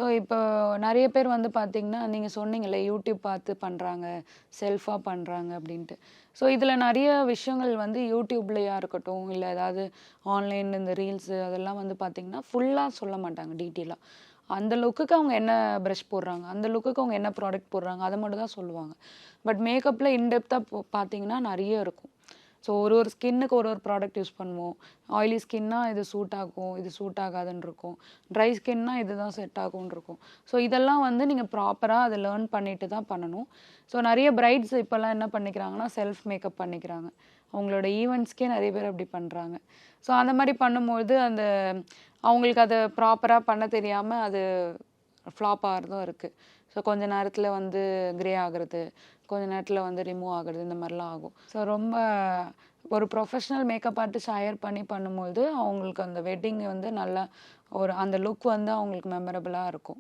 So இப்போ நெறைய பேர் வந்து பார்த்தீங்கன்னா, நீங்க சொன்னீங்கல்ல யூடியூப் பார்த்து பண்றாங்க, செல்ஃபா பண்றாங்க அப்படின்ட்டு. ஸோ இதில நெறைய விஷயங்கள் வந்து யூடியூப்லயா இருக்கட்டும், இல்ல ஏதாவது ஆன்லைன் இந்த ரீல்ஸு அதெல்லாம் வந்து பார்த்தீங்கன்னா, ஃபுல்லா சொல்ல மாட்டாங்க டீட்டெயிலா. அந்த லுக்குக்கு அவங்க என்ன பிரஷ் போடுறாங்க, அந்த லுக்குக்கு அவங்க என்ன ப்ராடக்ட் போடுறாங்க, அத மட்டும் தான் சொல்லுவாங்க. பட் மேக்கப்ல இன்டெப்த்தா பார்த்தீங்கன்னா நெறைய இருக்கும். ஸோ ஒரு ஒரு ஸ்கின்னுக்கு ஒரு ஒரு ப்ராடக்ட் யூஸ் பண்ணுவோம். ஆயிலி ஸ்கின்னா இது சூட் ஆகும், இது சூட் ஆகாதுன்னு இருக்கும். ட்ரை ஸ்கின்னா இதுதான் செட் ஆகும்னு இருக்கும். ஸோ இதெல்லாம் வந்து நீங்க ப்ராப்பரா அத லேர்ன் பண்ணிட்டு தான் பண்ணணும். ஸோ நெறைய பிரைட்ஸ் இப்பலாம் என்ன பண்ணிக்கிறாங்கன்னா, செல்ஃப் மேக்கப் பண்ணிக்கிறாங்க. அவங்களோட ஈவென்ட்ஸ்க்கே நெறைய பேர் அப்படி பண்றாங்க. ஸோ அந்த மாரி பண்ணும்பொழுது அந்த அவங்களுக்கு அத ப்ராப்பரா பண்ண தெரியாம அது ஃப்ளாப் ஆகுறதும் இருக்கு. ஸோ கொஞ்ச நேரத்தில வந்து கிரே ஆகுறது, கொஞ்ச நேரத்தில வந்து ரிமூவ் ஆகுறது இந்த மாரிலாம் ஆகும். ஸோ ரொம்ப ஒரு ப்ரொஃபஷனல் மேக்கப் ஆர்டிஸ்ட் ஹையர் பண்ணி பண்ணும்போது, அவங்களுக்கு அந்த வெட்டிங் வந்து நல்லா ஒரு அந்த லுக் வந்து அவங்களுக்கு மெமரபிளா இருக்கும்.